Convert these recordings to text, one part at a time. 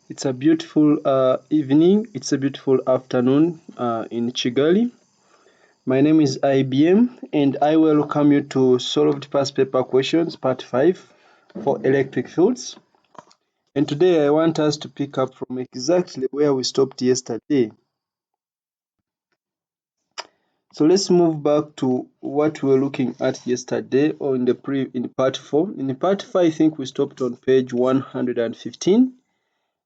It's a beautiful evening. It's a beautiful afternoon in Kigali. My name is IBM and I welcome you to Solved Past Paper Questions Part 5 for electric fields. And today I want us to pick up from exactly where we stopped yesterday. So let's move back to what we were looking at yesterday or in part 4. In part 5, I think we stopped on page 115.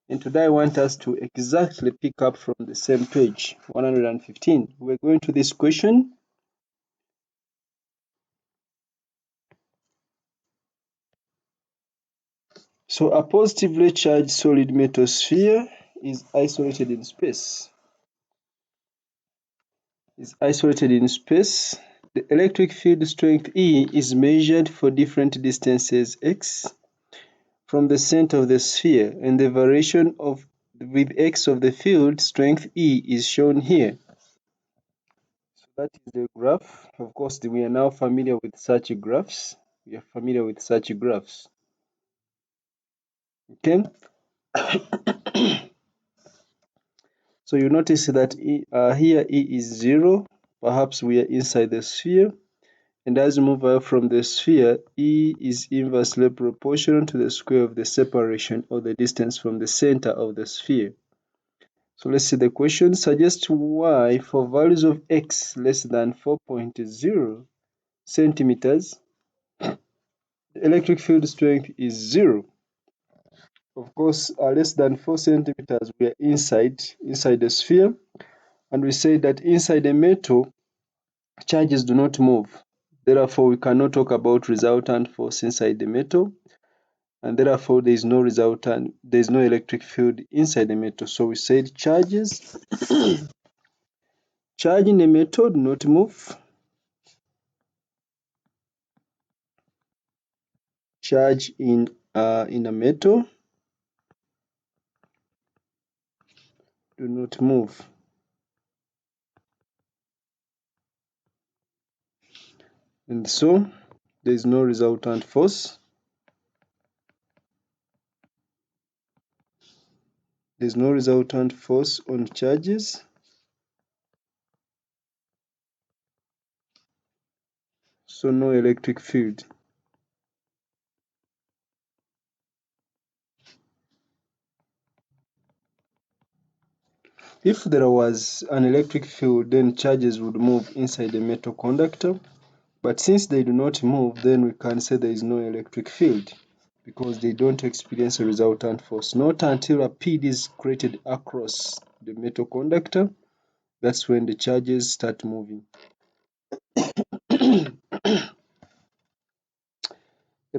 And today I want us to exactly pick up from the same page, 115. We're going to this question. So a positively charged solid metal sphere is isolated in space. The electric field strength E is measured for different distances x from the center of the sphere, and the variation with x of the field strength E is shown here. So that is the graph. Of course, we are now familiar with such graphs. Okay. So you notice that here E is 0. Perhaps we are inside the sphere. And as we move out from the sphere, E is inversely proportional to the square of the separation or the distance from the center of the sphere. So let's see the question. Suggest why for values of x less than 4.0 centimeters, the electric field strength is 0. Of course, less than 4 centimeters, we are inside the sphere. And we say that inside a metal, charges do not move. Therefore, we cannot talk about resultant force inside the metal. And therefore, there is no electric field inside the metal. So we said charges, charge in a metal do not move. Charge in a metal do not move. And so there is no resultant force. There is no resultant force on charges. So no electric field. If there was an electric field, then charges would move inside the metal conductor. But since they do not move, then we can say there is no electric field because they don't experience a resultant force. Not until a PID is created across the metal conductor, that's when the charges start moving. A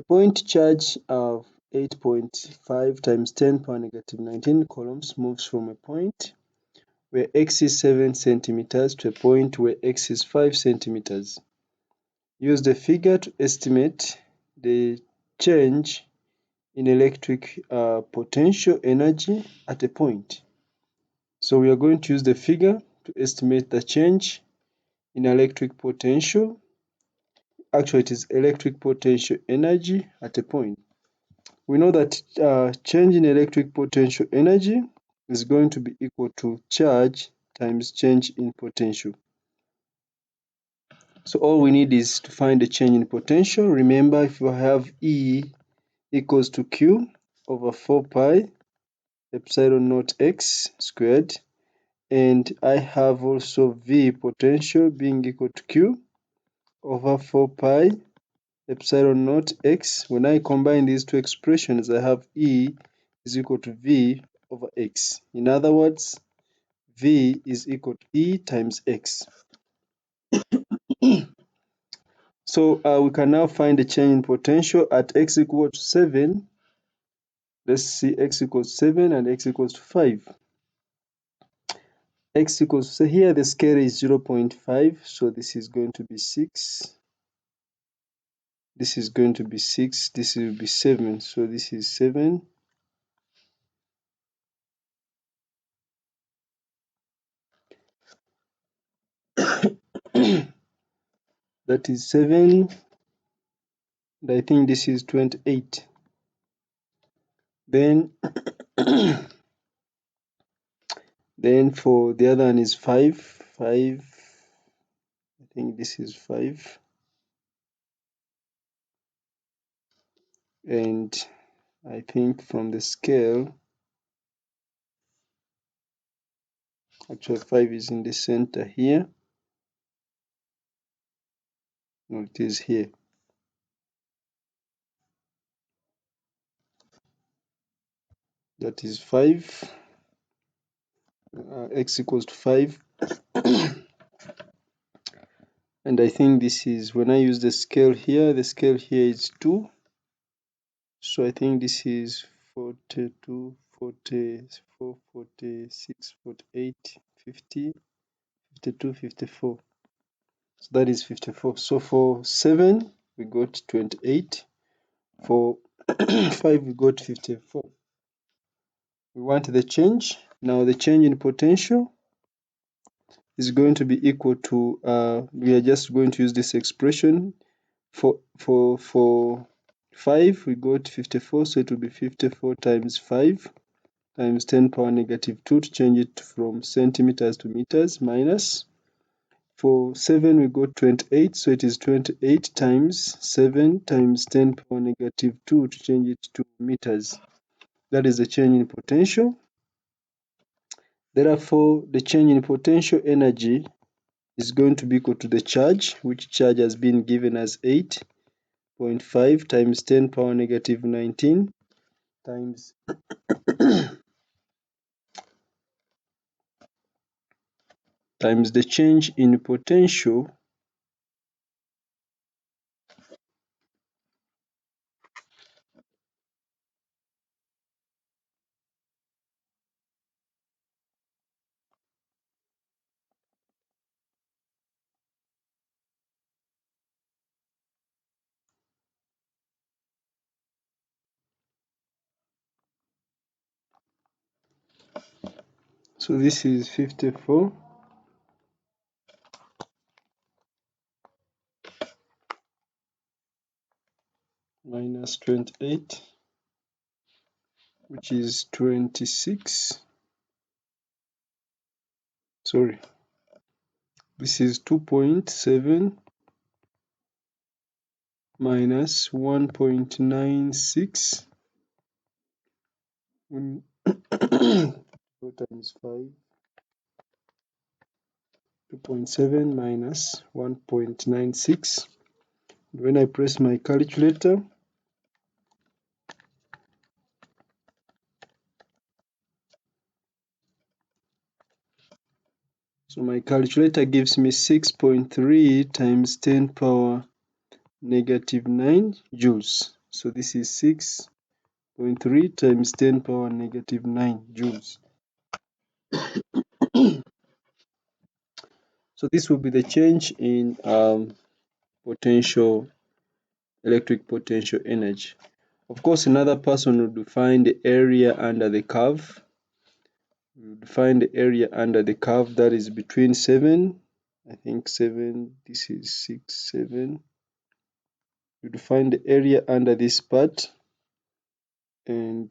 point charge of 8.5 times 10 power negative 19 coulombs moves from a point where x is 7 centimeters to a point where x is 5 centimeters. Use the figure to estimate the change in electric potential energy at a point. So we are going to use the figure to estimate the change in electric potential. Actually, it is electric potential energy at a point. We know that change in electric potential energy is going to be equal to charge times change in potential. So all we need is to find the change in potential. Remember, if you have E equals to Q over 4 pi epsilon naught x squared, and I have also V potential being equal to Q over 4 pi epsilon naught x. When I combine these two expressions, I have E is equal to V over x. In other words, V is equal to E times x. So we can now find the change in potential at x equal to 7. Let's see x equals 7 and x equals to 5. X equals, so here the scale is 0.5, so this is going to be 6. This is going to be 6, this will be 7, so this is 7. That is 7, and I think this is 28. Then Then for the other one is 5. I think this is 5. And I think from the scale, actually 5 is in the center here. No, it is here. That is 5. X equals to 5. And I think this is, when I use the scale here is 2. So I think this is 42, 44, 46, 48, 50, 52, 54. So that is 54. So for 7, we got 28. For 5, we got 54. We want the change. Now the change in potential is going to be equal to, we are just going to use this expression. For 5, we got 54, so it will be 54 times 5 times 10 power negative 2 to change it from centimeters to meters, minus. For 7, we got 28, so it is 28 times 7 times 10 power negative 2 to change it to meters. That is the change in potential. Therefore, the change in potential energy is going to be equal to the charge, which charge has been given as 8.5 times 10 power negative 19 times times the change in potential. So this is 54 minus 28, which is 26. Sorry, this is 2.7 minus 1.96 when 4 times 5, 2.7 minus 1.96. When I press my calculator, so my calculator gives me 6.3 times 10 power negative 9 joules. So this is 6.3 times 10 power negative 9 joules. So this will be the change in electric potential energy. Of course, another person would find the area under the curve. We would find the area under the curve, that is between 7, I think 7, this is 6, 7. We would find the area under this part and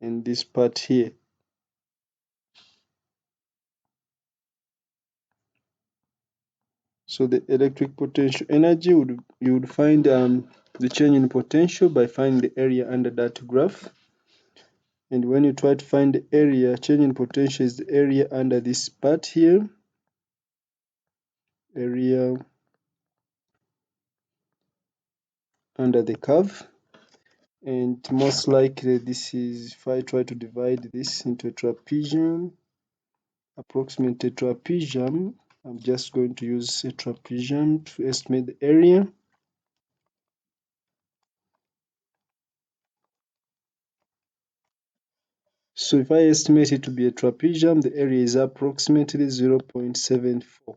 this part here. So the electric potential energy, you would find the change in potential by finding the area under that graph. And when you try to find the area, change in potential is the area under this part here. Area under the curve. And most likely this is, if I try to divide this into a trapezium, approximate a trapezium, I'm just going to use a trapezium to estimate the area. So if I estimate it to be a trapezium, the area is approximately 0.74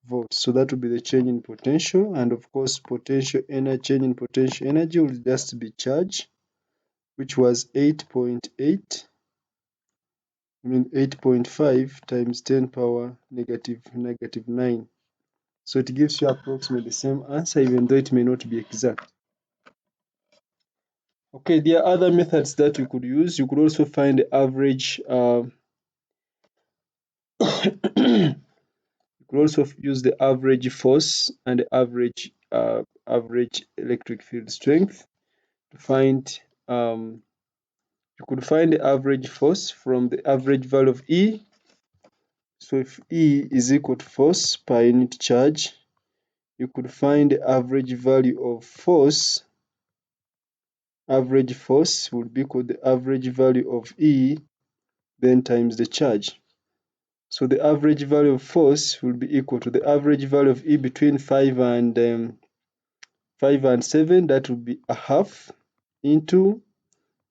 volts. So that will be the change in potential. And of course, change in potential energy will just be charge, which was 8.8. 8.5 times 10 power negative 9. So it gives you approximately the same answer, even though it may not be exact. Okay, there are other methods that you could use. You could also find the average You could also use the average force and the average electric field strength to find you could find the average force from the average value of E. So if E is equal to force per unit charge, you could find the average value of force. Average force would be equal to the average value of E then times the charge. So the average value of force will be equal to the average value of E between 5 and 7. That would be a half into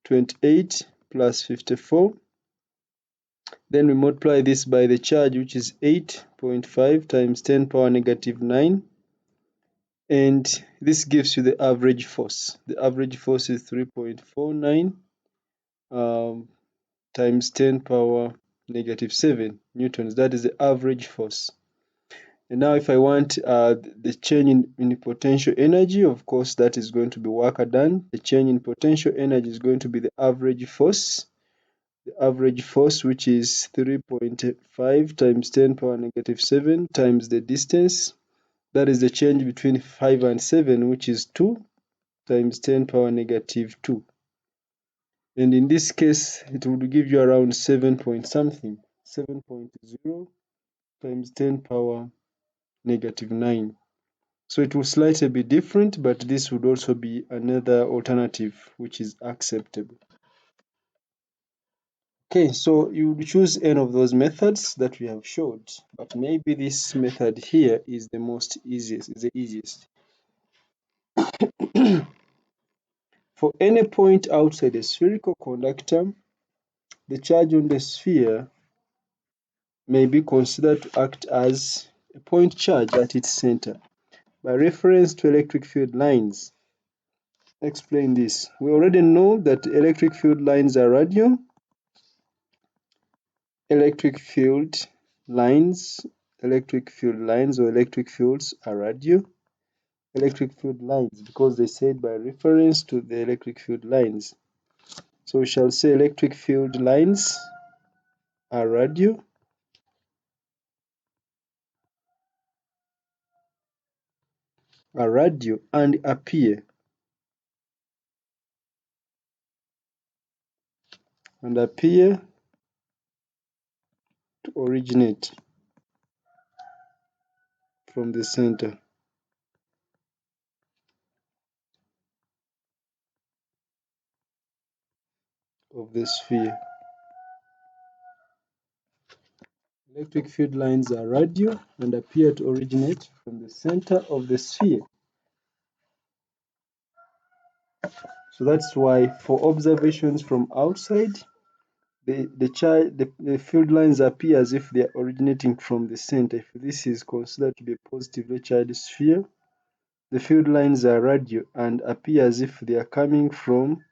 28 plus 54. Then we multiply this by the charge, which is 8.5 times 10 power negative 9. And this gives you the average force. The average force is 3.49 times 10 power negative 7 newtons. That is the average force. And now if I want the change in potential energy, of course, that is going to be work done. The change in potential energy is going to be the average force. The average force, which is 3.5 times 10 power negative 7 times the distance. That is the change between 5 and 7, which is 2 times 10 power negative 2. And in this case, it would give you around 7 point something, 7.0 times 10 power negative 9. So it will slightly be different, but this would also be another alternative which is acceptable. Okay, so you would choose any of those methods that we have showed, but maybe this method here is the easiest. For any point outside a spherical conductor, the charge on the sphere may be considered to act as a point charge at its center. By reference to electric field lines, explain this. We already know that electric field lines are radial. Electric field lines or electric fields are radial. Electric field lines, because they said by reference to the electric field lines. So we shall say electric field lines are radial. And appear to originate from the center of the sphere. Electric field lines are radial and appear to originate from the center of the sphere. So that's why for observations from outside, the field lines appear as if they are originating from the center. If this is considered to be a positively charged sphere, the field lines are radial and appear as if they are coming from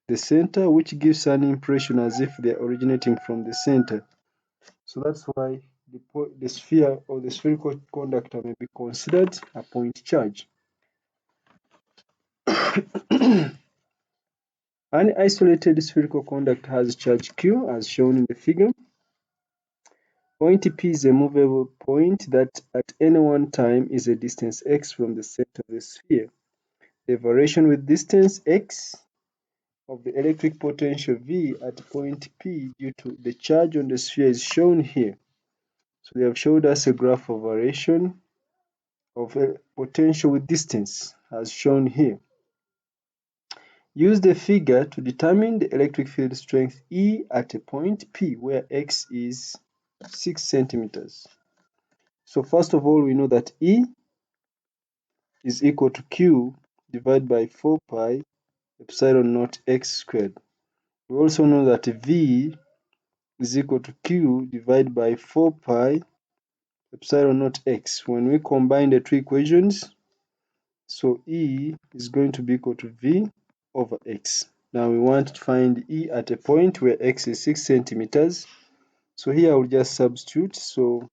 the center, which gives an impression as if they are originating from the center. So that's why the sphere or the spherical conductor may be considered a point charge. An isolated spherical conductor has charge Q as shown in the figure. Point P is a movable point that at any one time is a distance x from the center of the sphere. The variation with distance x of the electric potential V at point P due to the charge on the sphere is shown here. So they have showed us a graph of variation of a potential with distance as shown here. Use the figure to determine the electric field strength E at a point P where x is 6 centimeters. So first of all, we know that E is equal to Q divided by 4 pi epsilon naught x squared. We also know that V is equal to Q divided by 4 pi epsilon naught x. When we combine the two equations, so E is going to be equal to V over x. Now we want to find E at a point where x is 6 centimeters. So here I will just substitute. So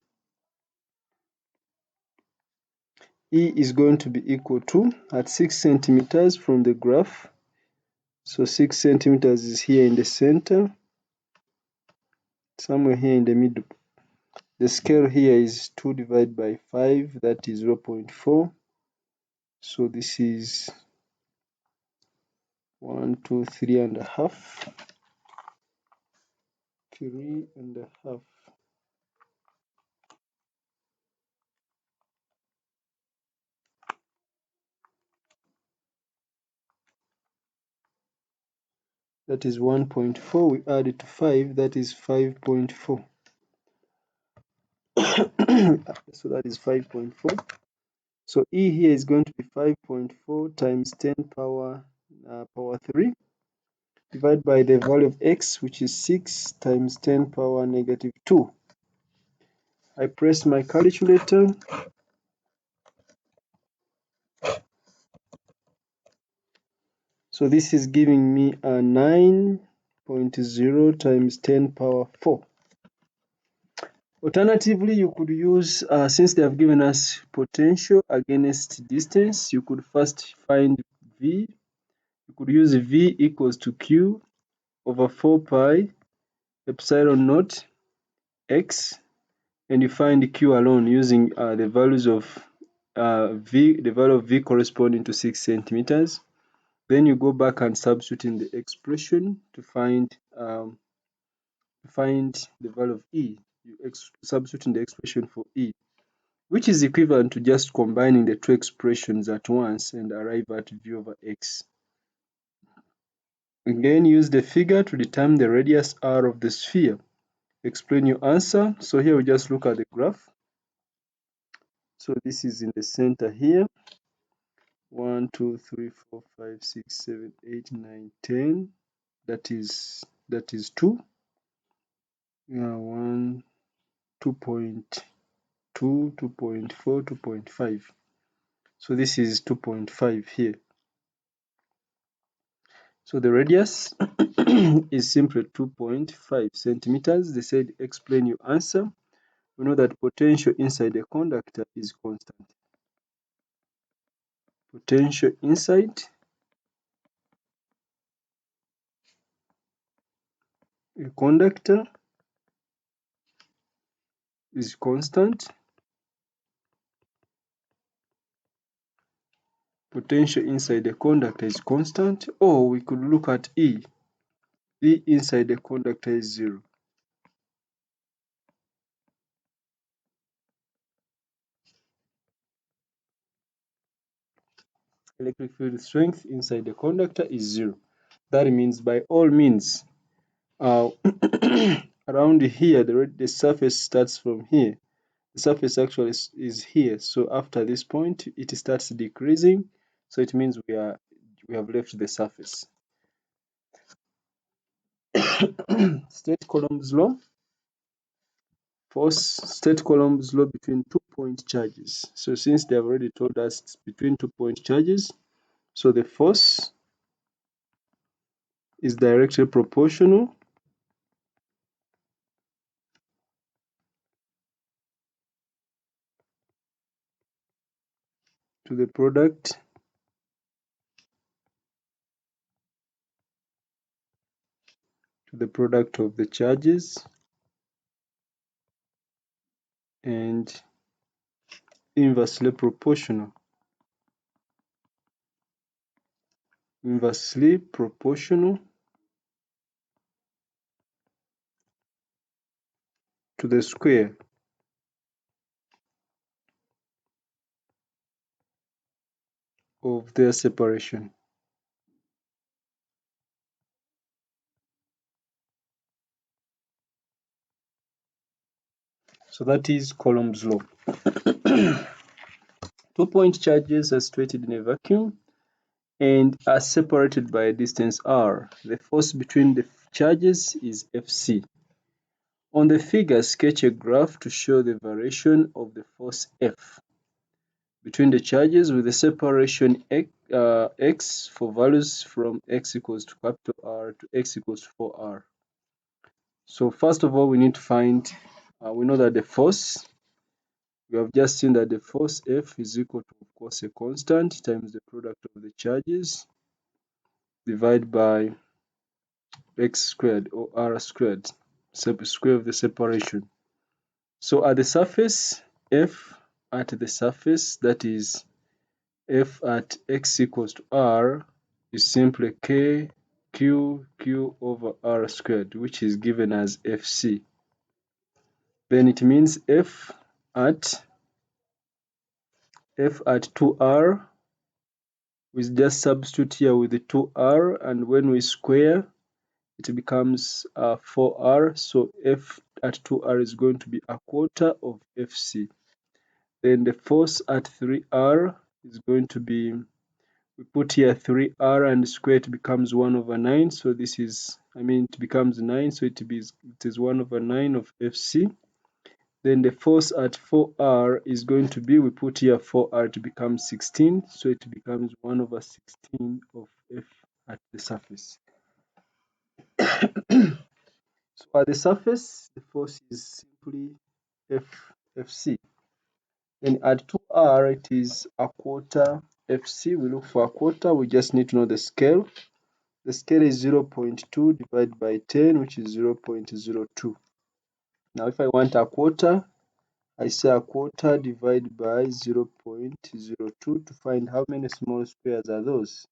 E is going to be equal to, at 6 centimeters from the graph, so 6 centimeters is here in the center, somewhere here in the middle. The scale here is 2 divided by 5, that is 0.4. So this is 1, 2, 3.5. 3.5. That is 1.4. We add it to 5, that is 5.4. So that is 5.4. So E here is going to be 5.4 times 10 power 3 divided by the value of x, which is 6 times 10 power negative 2. I press my calculator. So this is giving me a 9.0 times 10 power 4. Alternatively, you could use, since they have given us potential against distance, you could first find V. You could use V equals to Q over 4 pi epsilon naught x, and you find Q alone using the values of V, the value of V corresponding to 6 centimeters. Then you go back and substitute in the expression to find the value of E. You substitute in the expression for E, which is equivalent to just combining the two expressions at once and arrive at V over X. Again, use the figure to determine the radius R of the sphere. Explain your answer. So here we just look at the graph. So this is in the center here. 1, 2, 3, 4, 5, 6, 7, 8, 9, 10. That is 2. 1, 2.2, 2.4, 2.5. So this is 2.5 here. So the radius is simply 2.5 centimeters. They said explain your answer. We know that potential inside the conductor is constant. Potential inside a conductor is constant. Potential inside the conductor is constant. Or we could look at E. E inside the conductor is 0. Electric field strength inside the conductor is 0. That means by all means, around here, the surface starts from here. The surface actually is here. So after this point, it starts decreasing. So it means we have left the surface. State Coulomb's law. Force, state Coulomb's law between 2-point charges. So since they have already told us it's between 2-point charges, so the force is directly proportional to the product of the charges and inversely proportional to the square of their separation. So that is Coulomb's law. 2-point charges are situated in a vacuum and are separated by a distance r. The force between the charges is Fc. On the figure, sketch a graph to show the variation of the force F between the charges with the separation x for values from x equals to capital R to x equals to 4r. So first of all, we need to find, we know that the force, we have just seen that the force F is equal to, of course, a constant times the product of the charges divided by x squared or r squared, square of the separation. So at the surface, F at the surface, that is F at x equals to R, is simply Q over R squared, which is given as Fc. Then it means F at 2R, we just substitute here with the 2R, and when we square, it becomes 4R. So F at 2R is going to be a quarter of Fc. Then the force at 3R is going to be, we put here 3R and square, it becomes 1 over 9. So this is, it becomes 9, so it is 1 over 9 of Fc. Then the force at 4R is going to be, we put here 4R to become 16, so it becomes 1 over 16 of F at the surface. So at the surface, the force is simply Fc. Then at 2R, it is a quarter Fc. We look for a quarter, we just need to know the scale. The scale is 0.2 divided by 10, which is 0.02. Now if I want a quarter, I say a quarter divided by 0.02 to find how many small squares are those.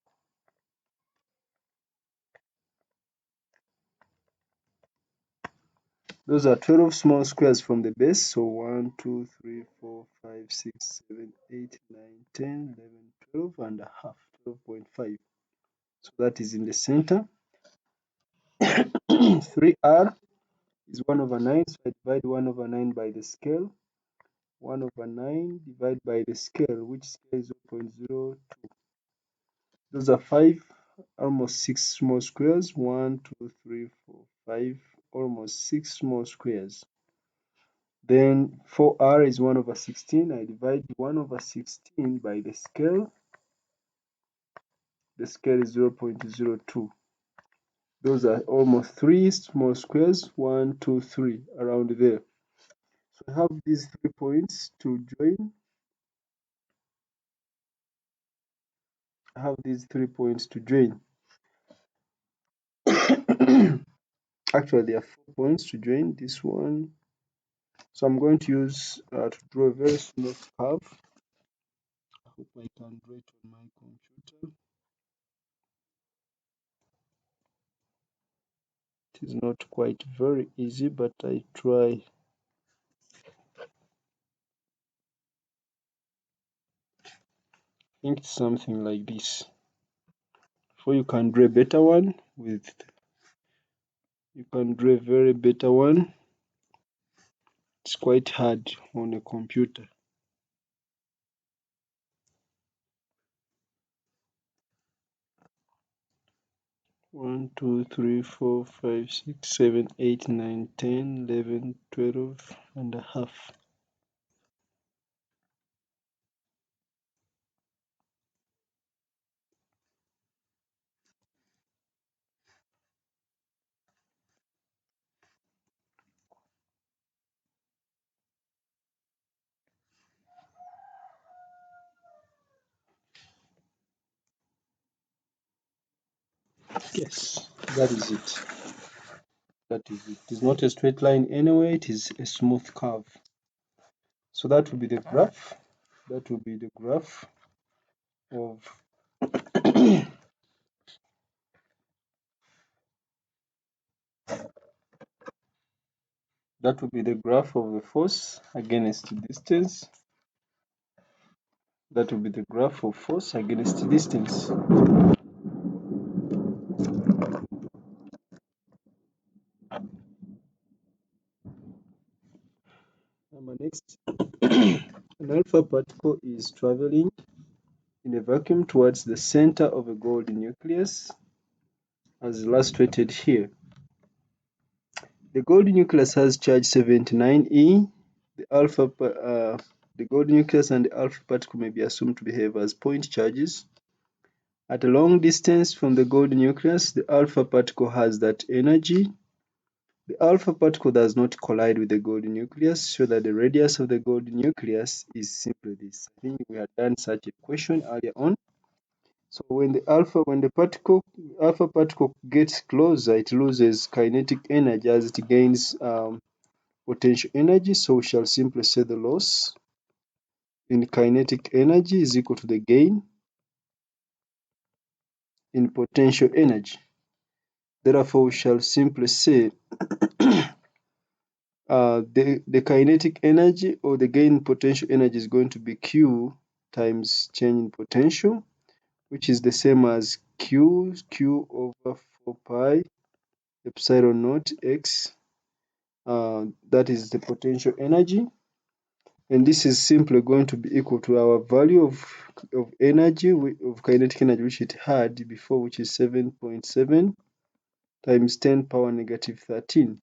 Those are 12 small squares from the base. So 1, 2, 3, 4, 5, 6, 7, 8, 9, 10, 11, 12 and a half, 12.5. So that is in the center. 3R is 1 over 9, so I divide 1 over 9 by the scale. 1 over 9 divided by the scale, which scale is 0.02. Those are 5, almost 6 small squares. 1, 2, 3, 4, 5, almost 6 small squares. Then 4R is 1 over 16. I divide 1 over 16 by the scale. The scale is 0.02. Those are almost 3 small squares. 1, 2, 3, around there. So I have these 3 points to join. Actually, there are 4 points to join this one. So I'm going to use to draw a very smooth curve. I hope I can draw it on my computer. It is not quite very easy, but I try. I think it's something like this. So you can draw a better one you can draw a very better one. It's quite hard on a computer. 1, 2, 3, 4, 5, 6, 7, 8, 9, 10, 11, 12 and a half. Yes, that is it. It is not a straight line anyway, it is a smooth curve. So that will be the graph. That will be the graph of that will be the graph of the force against distance. That will be the graph of force against distance. Number next, an alpha particle is traveling in a vacuum towards the center of a gold nucleus, as illustrated here. The gold nucleus has charge 79e. The gold nucleus and the alpha particle may be assumed to behave as point charges. At a long distance from the gold nucleus, the alpha particle has that energy. The alpha particle does not collide with the gold nucleus, so that the radius of the gold nucleus is simply this. I think we had done such a question earlier on. So when the alpha particle gets closer, it loses kinetic energy as it gains potential energy, so we shall simply say the loss in kinetic energy is equal to the gain in potential energy. Therefore, we shall simply say the kinetic energy or the gain in potential energy is going to be Q times change in potential, which is the same as Q over 4 pi epsilon naught x. That is the potential energy. And this is simply going to be equal to our value of energy, of kinetic energy, which it had before, which is 7.7 times 10 power negative 13.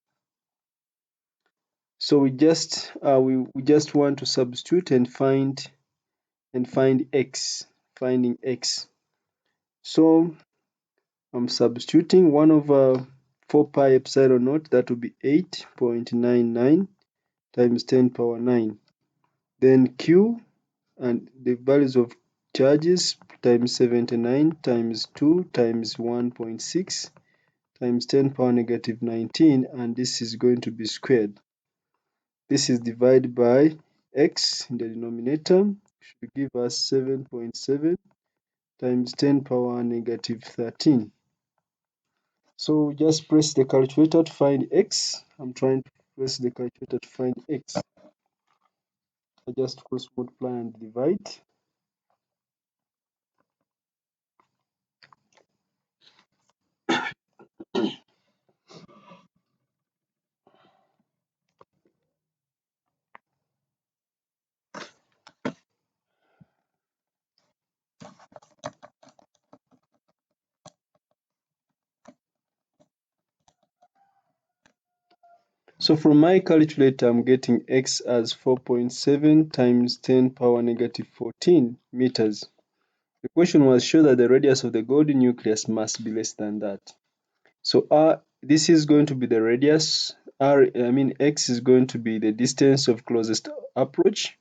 So we just want to substitute and find x, finding x. So I'm substituting 1 over 4 pi epsilon naught, that will be 8.99 times 10 power 9. Then Q and the values of charges times 79 times 2 times 1.6 times 10 power negative 19, and this is going to be squared. This is divided by x in the denominator, should give us 7.7 times 10 power negative 13. So just press the calculator to find x. I'm trying to press the calculator to find x. I just cross multiply and divide. So from my calculator, I'm getting x as 4.7 times 10 power negative 14 meters. The question was, show that the radius of the gold nucleus must be less than that. So this is going to be the radius. X is going to be the distance of closest approach.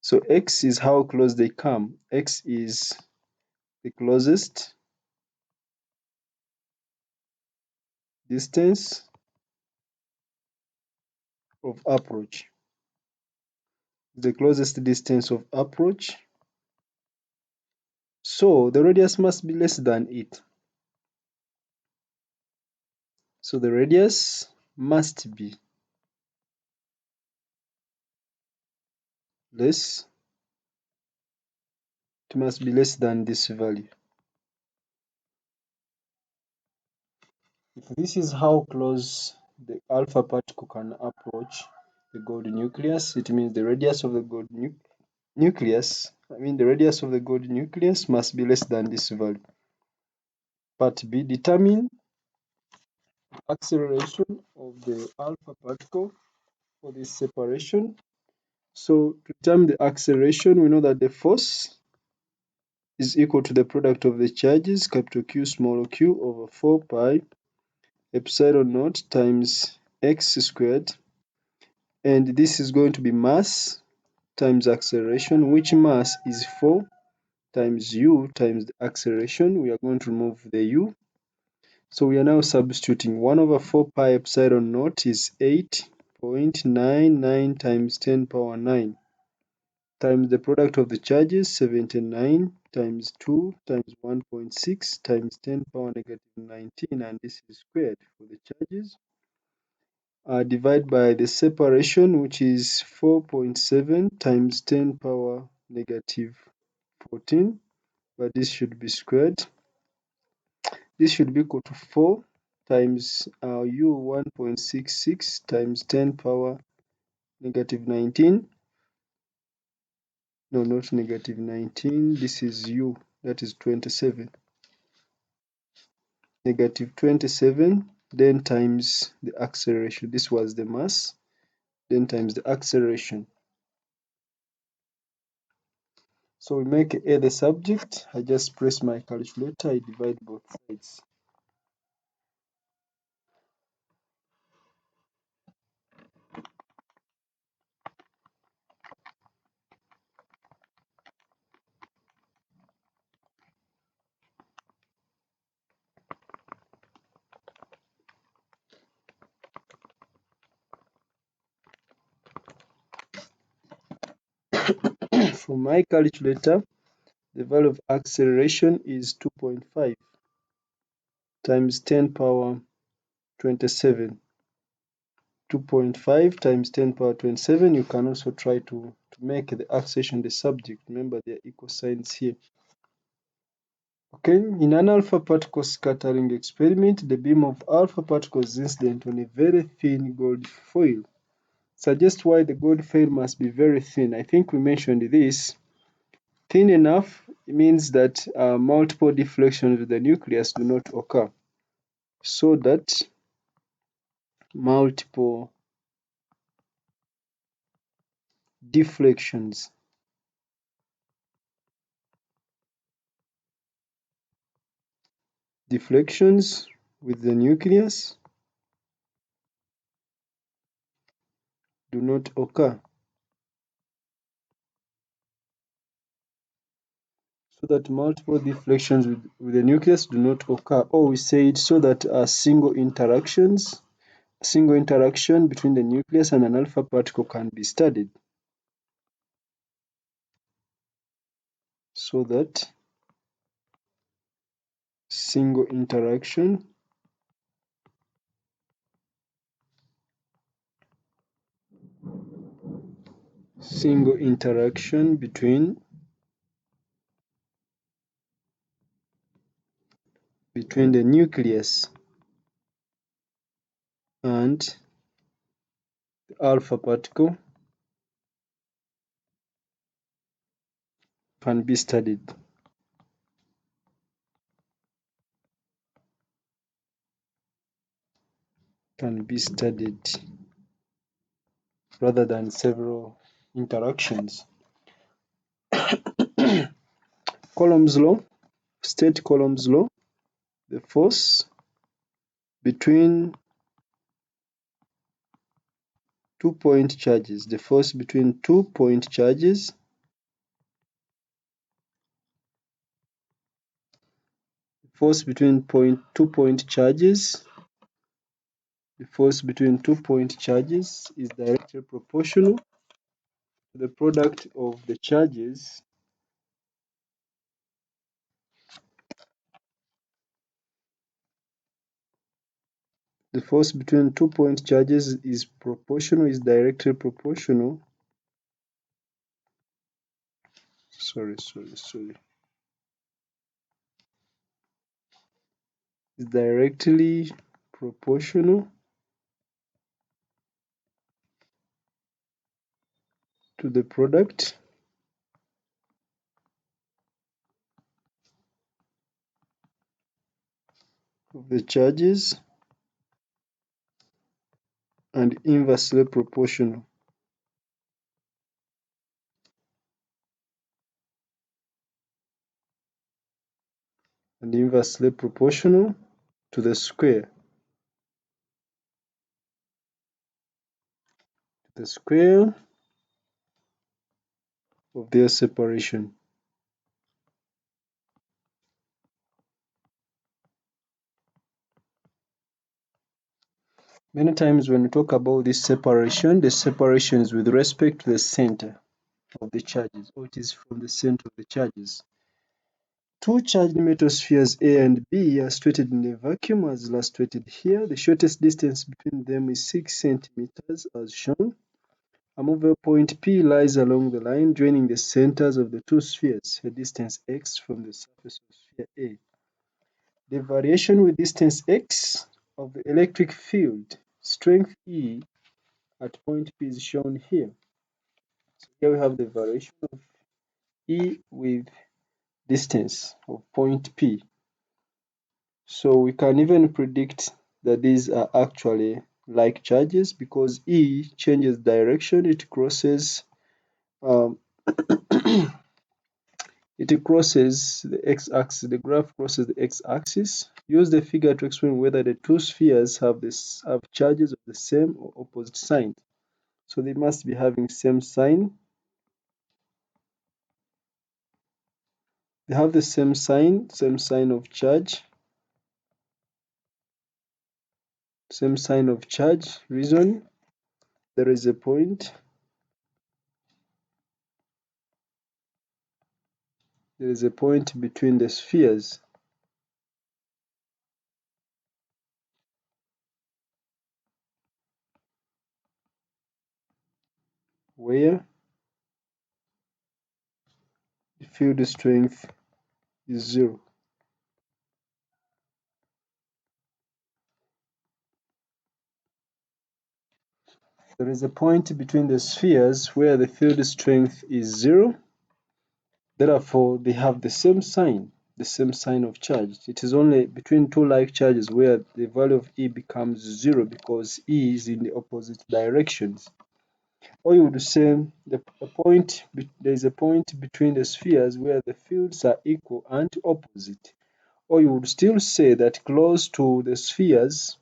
So x is how close they come. X is the closest distance of approach. The closest distance of approach. So the radius must be less than it. So the radius must be less. It must be less than this value. If this is how close the alpha particle can approach the gold nucleus, it means the radius of the gold nucleus, the radius of the gold nucleus must be less than this value. Part B, determine acceleration of the alpha particle for this separation. So to determine the acceleration, we know that the force is equal to the product of the charges, capital Q, small q, over 4 pi epsilon naught times x squared. And this is going to be mass times acceleration, which mass is 4 times u times the acceleration. We are going to remove the u. So we are now substituting 1 over 4 pi epsilon naught is 8.99 times 10 power 9 times the product of the charges, 79 times 2 times 1.6 times 10 power negative 19, and this is squared for the charges. Divide by the separation, which is 4.7 times 10 power negative 14, but this should be squared. This should be equal to 4 times u 1.66 times 10 power negative 19. No, not negative 19. This is u, that is 27. Negative 27, then times the acceleration. This was the mass, then times the acceleration. So we make A the subject. I just press my calculator, I divide both sides. From my calculator, the value of acceleration is 2.5 times 10 power 27. 2.5 times 10 power 27. You can also try to make the acceleration the subject. Remember, there are equal signs here. Okay, in an alpha particle scattering experiment, the beam of alpha particles is incident on a very thin gold foil. Suggest why the gold foil must be very thin. I think we mentioned this. Thin enough means that multiple deflections with the nucleus do not occur. So that multiple deflections with the nucleus do not occur. So that multiple deflections with the nucleus do not occur. Or we say it so that a single interaction between the nucleus and an alpha particle can be studied. So that single interaction between the nucleus and the alpha particle can be studied. Rather than several interactions. Coulomb's law, state Coulomb's law, the force between 2-point charges. The force between 2-point charges the force between 2-point charges is directly proportional to the product of the charges the force between 2-point charges is directly proportional is directly proportional to the product of the charges and inversely proportional to the square of their separation. Many times when we talk about this separation, the separation is with respect to the center of the charges, or it is from the center of the charges. Two charged metal spheres A and B are situated in a vacuum as illustrated here. The shortest distance between them is 6 centimeters as shown. A movable point P lies along the line joining the centers of the two spheres, a distance x from the surface of sphere A. The variation with distance x of the electric field strength E at point P is shown here. So here we have the variation of E with distance of point P. So we can even predict that these are actually like charges because E changes direction, it crosses the x-axis, the graph crosses the x-axis. Use the figure to explain whether the two spheres have charges of the same or opposite sign. So they must be having same sign. They have the same sign of charge. Same sign of charge. Reason, there is a point there is a point between the spheres where the field strength is 0. There is a point between the spheres where the field strength is 0. Therefore, they have the same sign of charge. It is only between two like charges where the value of E becomes 0 because E is in the opposite directions. Or you would say there is a point between the spheres where the fields are equal and opposite. Or you would still say that close to the spheres,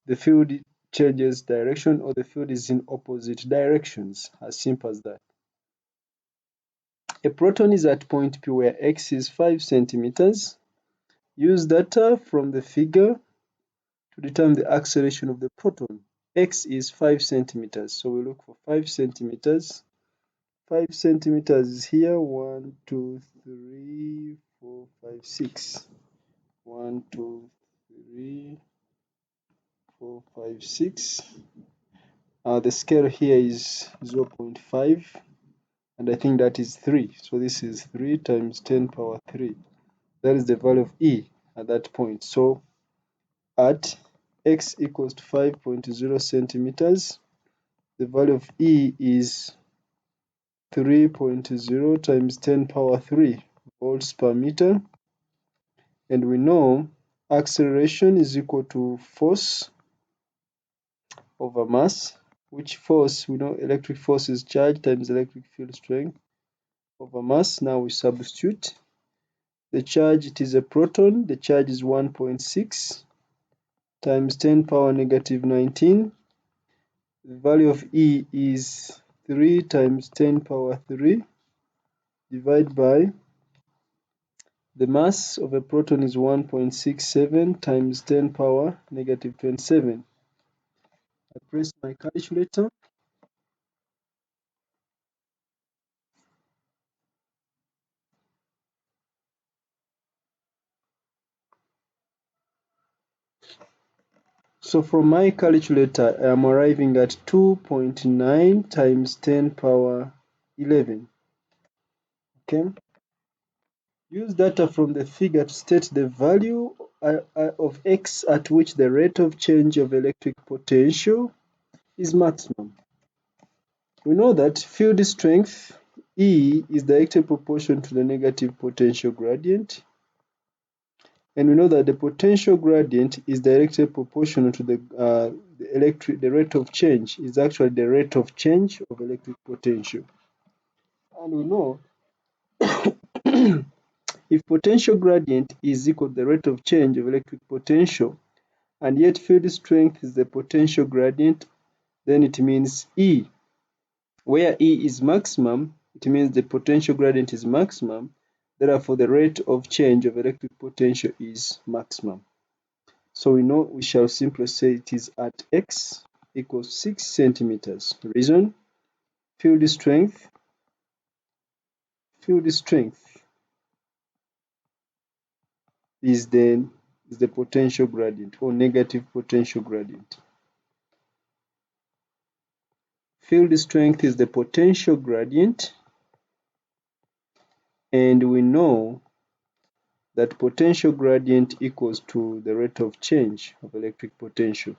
the field changes direction or the field is in opposite directions. As simple as that. A proton is at point P where x is 5 centimeters. Use data from the figure to determine the acceleration of the proton. X is 5 centimeters, so we look for 5 centimeters. 5 centimeters is here. 1, 2, 3, 4, 5, 6. 1, 2, 3, 4, 5, 6. The scale here is 0.5, and I think that is 3. So this is 3 times 10 power 3. That is the value of E at that point. So at x equals to 5.0 centimeters, the value of E is 3.0 times 10 power 3 volts per meter. And we know acceleration is equal to force over mass, which force, we know electric force is charge times electric field strength over mass. Now we substitute. The charge, it is a proton. The charge is 1.6 times 10 power negative 19. The value of E is 3 times 10 power 3 divided by the mass of a proton is 1.67 times 10 power negative 27. I press my calculator. So from my calculator, I am arriving at 2.9 times 10 power 11. Okay. Use data from the figure to state the value of x at which the rate of change of electric potential is maximum. We know that field strength E is directly proportional to the negative potential gradient. And we know that the potential gradient is directly proportional to the rate of change is actually the rate of change of electric potential. And we know if potential gradient is equal to the rate of change of electric potential, and yet field strength is the potential gradient, then it means E, where E is maximum, it means the potential gradient is maximum, therefore the rate of change of electric potential is maximum. So we know we shall simply say it is at x equals 6 centimeters. Reason, field strength is the potential gradient or negative potential gradient. Field strength is the potential gradient, and we know that potential gradient equals to the rate of change of electric potential.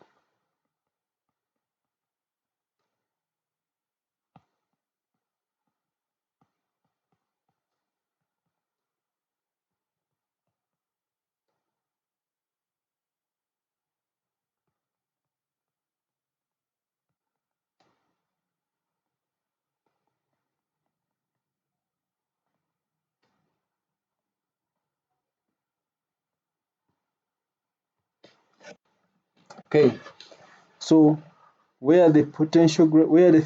Okay, so where the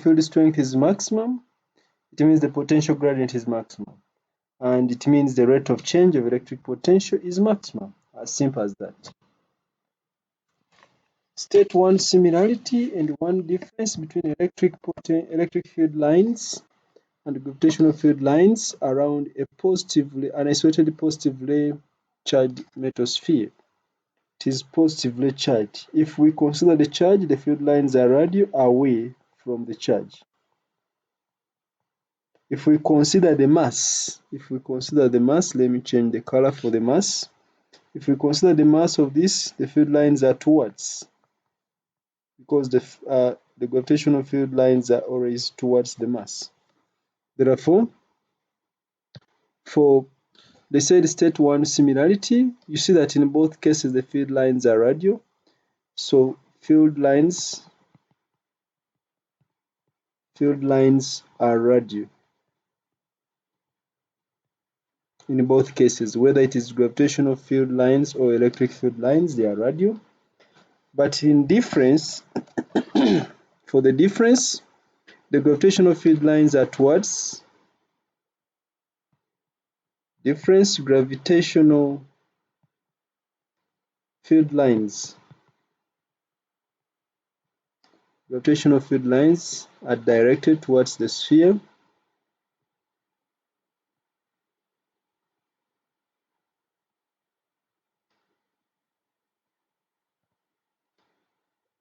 field strength is maximum, it means the potential gradient is maximum. And it means the rate of change of electric potential is maximum. As simple as that. State one similarity and one difference between electric field lines and gravitational field lines around an isolated positively charged metal sphere. It is positively charged. If we consider the charge, the field lines are radial away from the charge. If we consider the mass, let me change the color for the mass. If we consider the mass of this, the field lines are towards, because the gravitational field lines are always towards the mass. Therefore, for the said state 1 similarity, you see that in both cases the field lines are radial. So field lines are radial in both cases, whether it is gravitational field lines or electric field lines, they are radial. But in difference, for the difference, the gravitational field lines are towards gravitational field lines. Gravitational field lines are directed towards the sphere,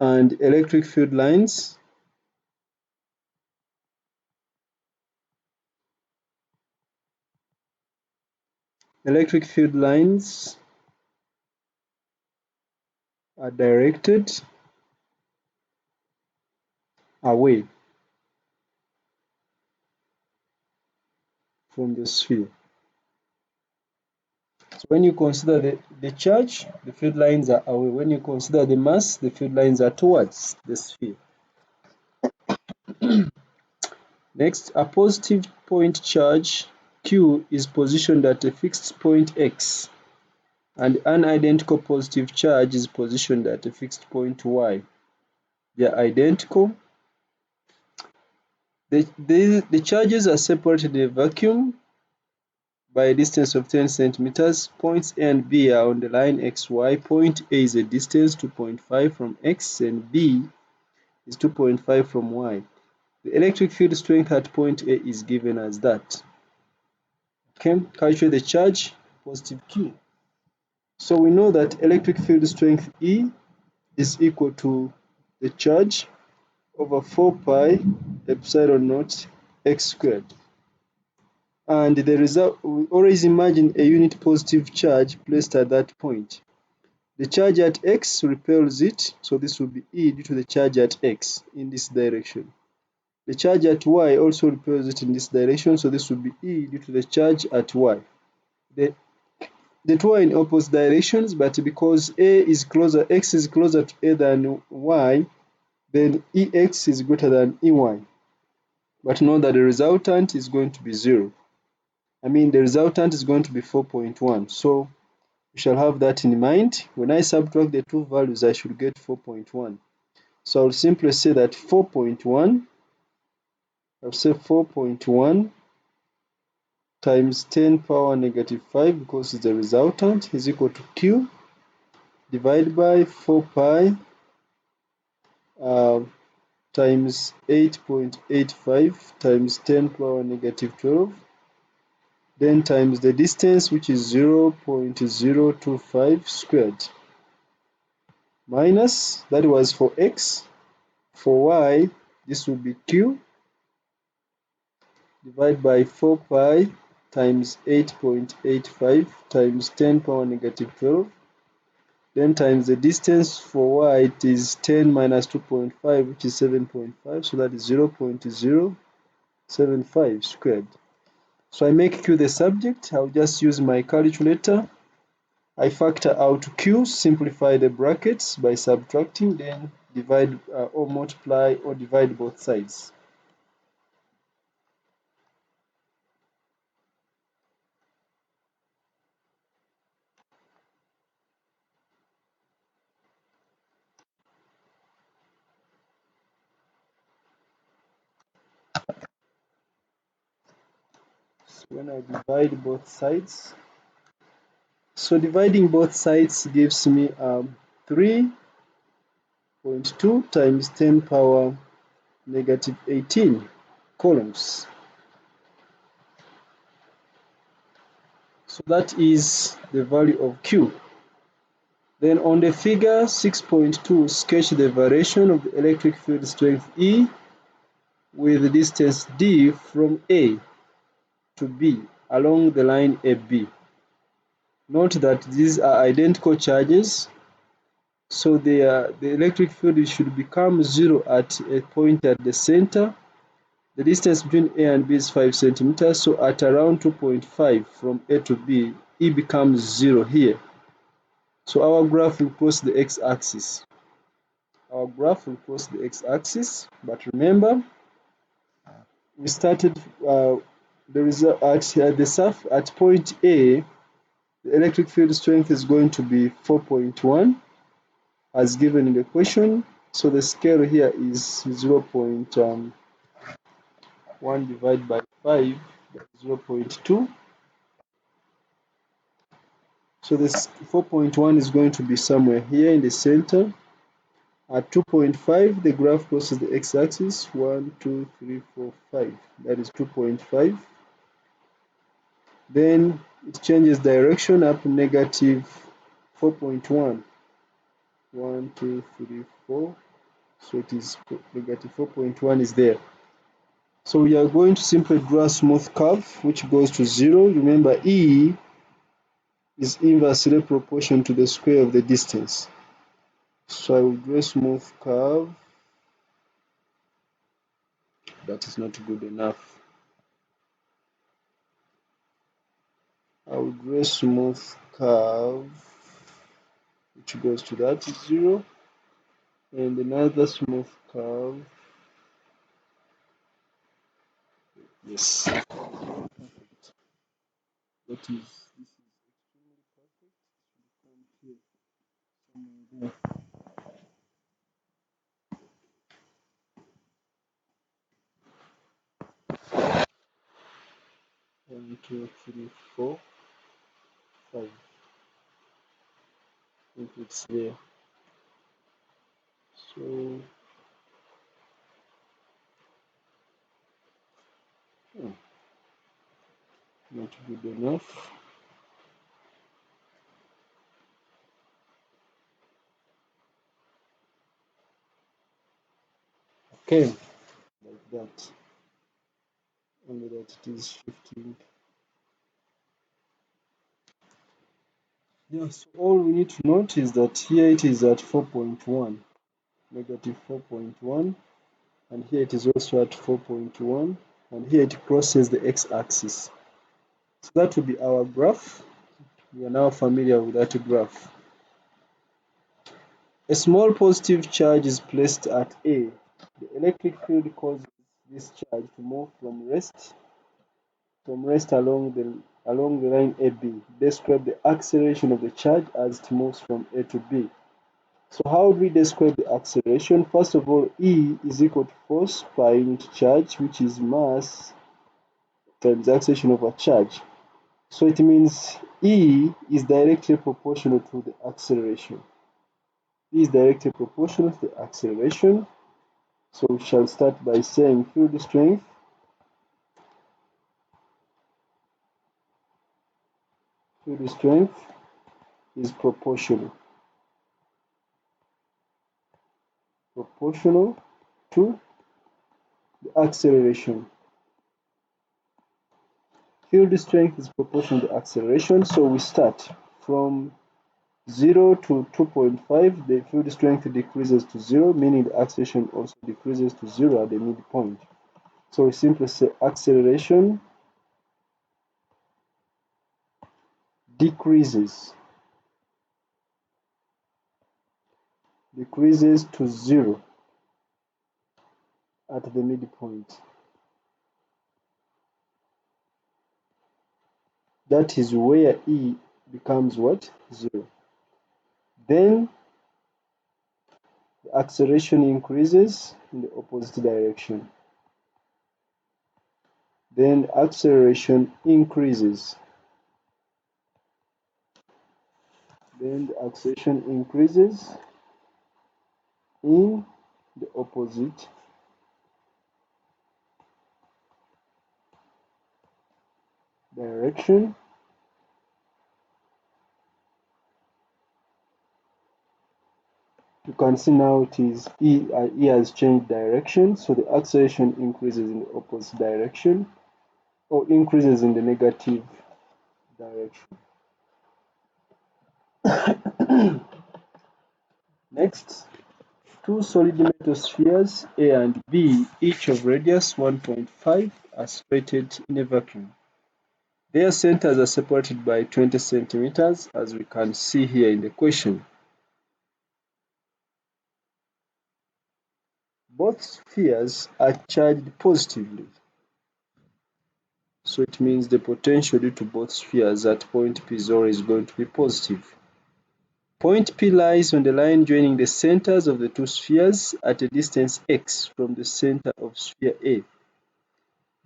and electric field lines are directed away from the sphere. So when you consider the charge, the field lines are away. When you consider the mass, the field lines are towards the sphere. Next, a positive point charge Q is positioned at a fixed point X, and an identical positive charge is positioned at a fixed point Y. They are identical. The charges are separated in a vacuum by a distance of 10 centimeters. Points A and B are on the line XY. Point A is a distance 2.5 from X, and B is 2.5 from Y. The electric field strength at point A is given as that. Okay, calculate the charge, positive Q. So we know that electric field strength E is equal to the charge over 4 pi epsilon naught x squared. And the result, we always imagine a unit positive charge placed at that point. The charge at x repels it, so this will be E due to the charge at x in this direction. The charge at y also repels it in this direction, so this will be E due to the charge at y. The two are in opposite directions, but because x is closer to A than y, then Ex is greater than Ey. But note that the resultant is going to be 0. The resultant is going to be 4.1. So we shall have that in mind. When I subtract the two values, I should get 4.1. So I'll simply say that 4.1 times 10 power negative 5, because it's the resultant, is equal to Q divided by 4 pi times 8.85 times 10 power negative 12, then times the distance, which is 0.025 squared, minus, that was for x. For y, this will be Q divided by 4 pi times 8.85 times 10 power negative 12, then times the distance. For y, it is 10 minus 2.5, which is 7.5, so that is 0.075 squared. So I make Q the subject. I'll just use my calculator. I factor out Q, simplify the brackets by subtracting, then divide or multiply or divide both sides. So when I divide both sides, so dividing both sides gives me 3.2 times 10 power negative 18 coulombs. So that is the value of Q. Then on the figure 6.2, sketch the variation of the electric field strength E with the distance D from A to B along the line AB. Note that these are identical charges, so the electric field should become zero at a point at the center. The distance between A and B is 5 centimeters, so at around 2.5 from A to B, E becomes zero here. So our graph will cross the x-axis. Our graph will cross the x-axis, but remember, we started the result at point A. The electric field strength is going to be 4.1 as given in the question. So the scale here is 0.1 divided by 5, that's 0.2. So this 4.1 is going to be somewhere here in the center. At 2.5, the graph crosses the x-axis. 1, 2, 3, 4, 5. That is 2.5. Then it changes direction up negative 4.1. 1, 2, 3, 4. So it is negative 4.1 is there. So we are going to simply draw a smooth curve which goes to 0. Remember, E is inversely proportional to the square of the distance. So I will draw a smooth curve. That is not good enough. I will draw a smooth curve which goes to that 0, and another smooth curve. Yes. That is, this is extremely perfect. It should come here somewhere there. 1, 2, 3, 4, 5. I think it's there. So not good enough. Okay, like that. Only that it is shifting. Yes, all we need to note is that here it is at 4.1, negative 4.1, and here it is also at 4.1, and here it crosses the x-axis. So that will be our graph. We are now familiar with that graph. A small positive charge is placed at A. The electric field causes this charge to move from rest along the line AB. Describe the acceleration of the charge as it moves from A to B. So how do we describe the acceleration? First of all, E is equal to force per unit charge, which is mass times acceleration over charge. So it means E is directly proportional to the acceleration. E is directly proportional to the acceleration. So we shall start by saying field strength is proportional to the acceleration. Field strength is proportional to acceleration, so we start from 0 to 2.5, the field strength decreases to 0, meaning the acceleration also decreases to 0 at the midpoint. So we simply say acceleration decreases to 0 at the midpoint. That is where E becomes what? 0. Then the acceleration increases in the opposite direction. Then acceleration increases. Then the acceleration increases in the opposite direction. You can see now it is E has changed direction, so the acceleration increases in the opposite direction or increases in the negative direction. Next, two solid metal spheres A and B, each of radius 1.5, are separated in a vacuum. Their centers are separated by 20 centimeters, as we can see here in the question. Both spheres are charged positively. So it means the potential due to both spheres at point P is always going to be positive. Point P lies on the line joining the centers of the two spheres at a distance x from the center of sphere A.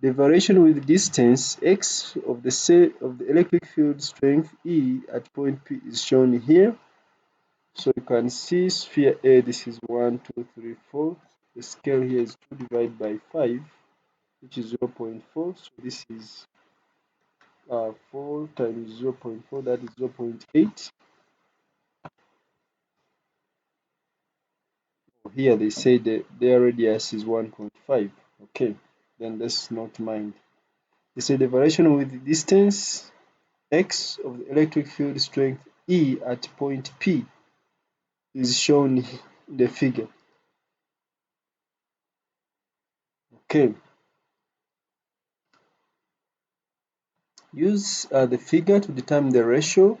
The variation with distance x of the electric field strength E at point P is shown here. So you can see sphere A, this is 1, 2, 3, 4. The scale here is 2 divided by 5, which is 0.4. So this is 4 times 0.4, that is 0.8. Here they say that their radius is 1.5. Okay, then let's not mind. They say the variation with the distance x of the electric field strength E at point P is shown in the figure. Okay. Use the figure to determine the ratio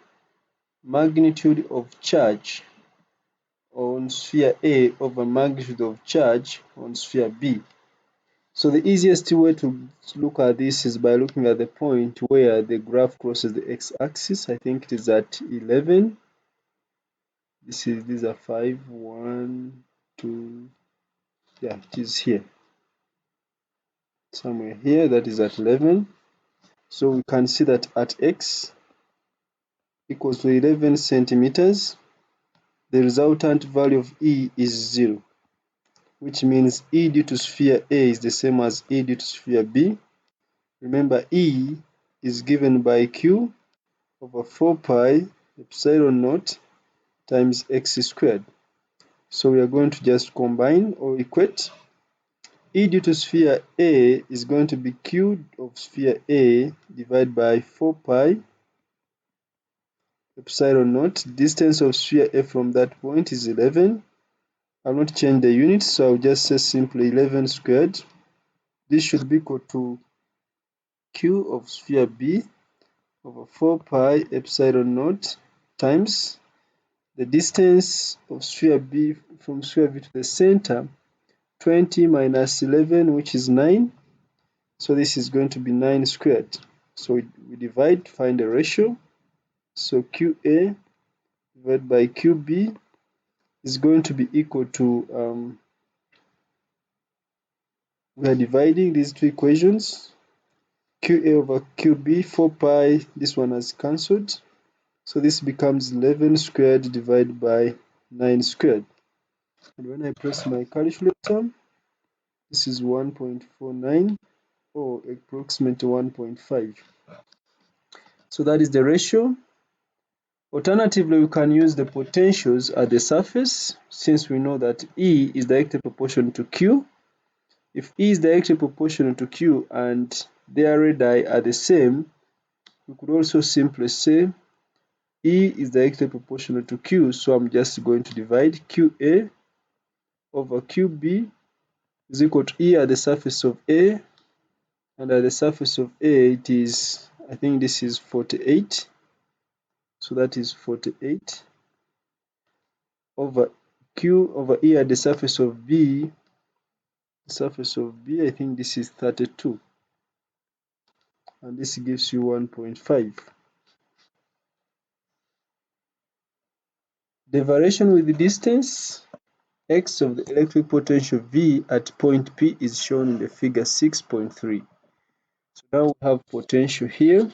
magnitude of charge on sphere A over magnitude of charge on sphere B. So the easiest way to look at this is by looking at the point where the graph crosses the x-axis. I think it is at 11. These are 5, 1, 2. Yeah, it is here. Somewhere here, that is at 11. So we can see that at x equals to 11 centimeters, the resultant value of E is 0, which means E due to sphere A is the same as E due to sphere B. Remember, E is given by Q over 4 pi epsilon naught times x squared. So we are going to just combine or equate. E due to sphere A is going to be Q of sphere A divided by 4 pi epsilon naught. Distance of sphere A from that point is 11. I'll not change the units, so I'll just say simply 11 squared. This should be equal to Q of sphere B over 4 pi epsilon naught times the distance of sphere B from sphere B to the center, 20 minus 11, which is 9. So this is going to be 9 squared. So we divide, find the ratio. So QA divided by QB is going to be equal to, we are dividing these two equations. QA over QB, 4 pi, this one has cancelled. So this becomes 11 squared divided by 9 squared. And when I press my calculator, this is 1.49 or approximately 1.5. So that is the ratio. Alternatively, we can use the potentials at the surface, since we know that E is directly proportional to Q. If E is directly proportional to Q and their radii are the same, we could also simply say E is directly proportional to Q, so I'm just going to divide QA over QB is equal to E at the surface of A, and at the surface of A it is, I think this is 48, so that is 48 over Q over E at the surface of B, I think this is 32, and this gives you 1.5. The variation with the distance x of the electric potential V at point P is shown in the figure 6.3. So now we have potential here.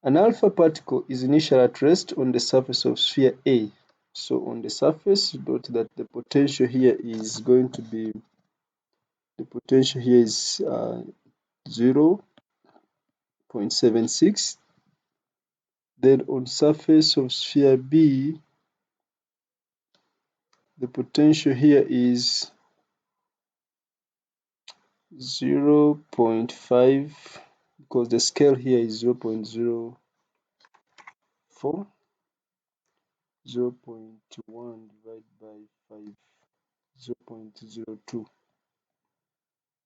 An alpha particle is initially at rest on the surface of sphere A. So on the surface, note that the potential here is going to be, the potential here is 0.76. Then on surface of sphere B, the potential here is 0.5, because the scale here is 0.04, 0.1 divided by 5, 0.02.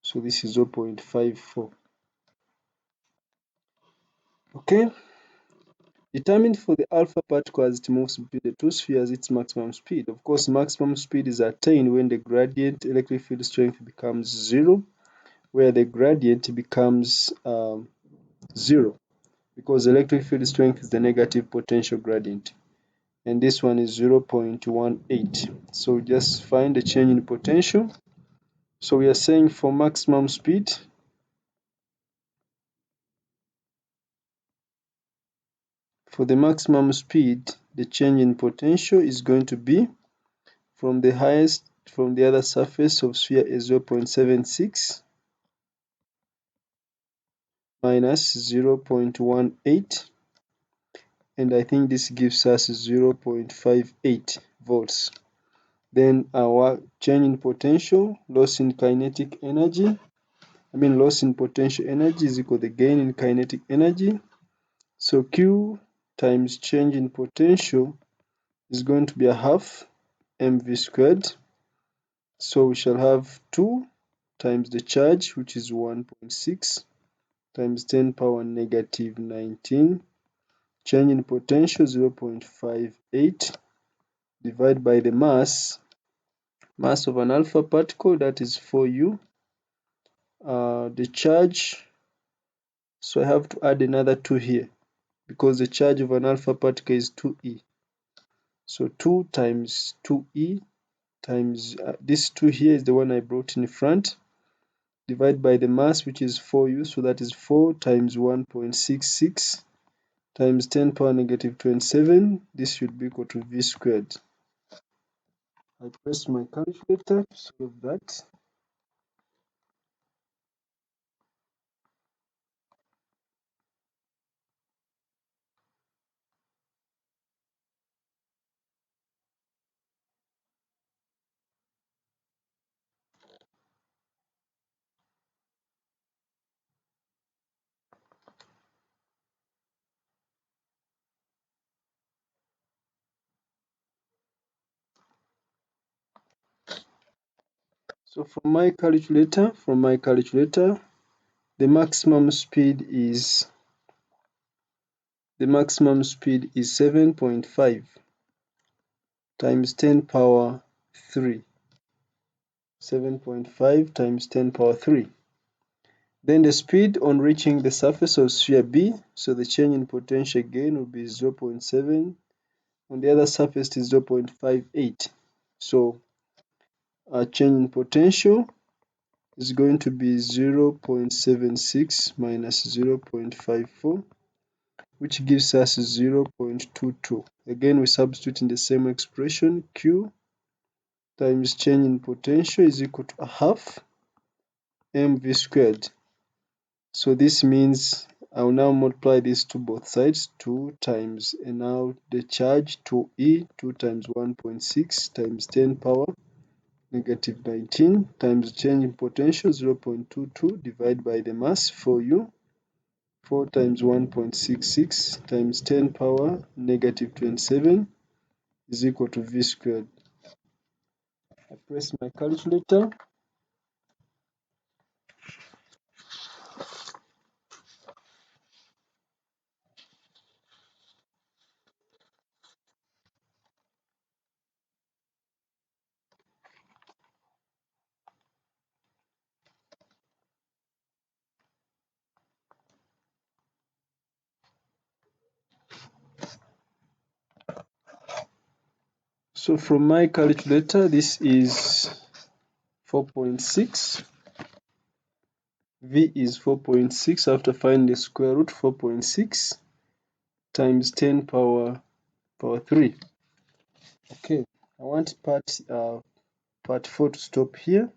So this is 0.54. Okay. Determine for the alpha particle as it moves between the two spheres its maximum speed. Of course, maximum speed is attained when the gradient electric field strength becomes 0, where the gradient becomes 0, because electric field strength is the negative potential gradient. And this one is 0.18. So just find the change in potential. So we are saying for maximum speed, the change in potential is going to be from the other surface of sphere is 0.76 minus 0.18, and I think this gives us 0.58 volts. Then our change in potential, loss in potential energy is equal to the gain in kinetic energy. So Q times change in potential is going to be a half mv squared. So we shall have 2 times the charge, which is 1.6, times 10 power negative 19. Change in potential 0.58 divided by the mass of an alpha particle, that is 4u. The charge, so I have to add another 2 here, because the charge of an alpha particle is 2e. So 2 times 2e times this 2 here is the one I brought in front, divided by the mass, which is 4u. So that is 4 times 1.66 times 10 power negative 27. This should be equal to v squared. I press my calculator to solve that. So from my calculator, the maximum speed is 7.5 times 10 power 3. 7.5 times 10 power 3. Then the speed on reaching the surface of sphere B, so the change in potential again will be 0.7. On the other surface is 0.58. So our change in potential is going to be 0.76 minus 0.54, which gives us 0.22. Again, we substitute in the same expression. Q times change in potential is equal to a half mv squared. So this means I will now multiply this to both sides, 2 times, and now the charge 2e, 2 times 1.6 times 10 power negative 19 times change in potential 0.22 divided by the mass 4u, 4 times 1.66 times 10 power negative 27 is equal to v squared. I press my calculator. So from my calculator, this is 4.6. V is 4.6 after finding the square root. 4.6 times 10 power 3. Okay, I want part 4 to stop here.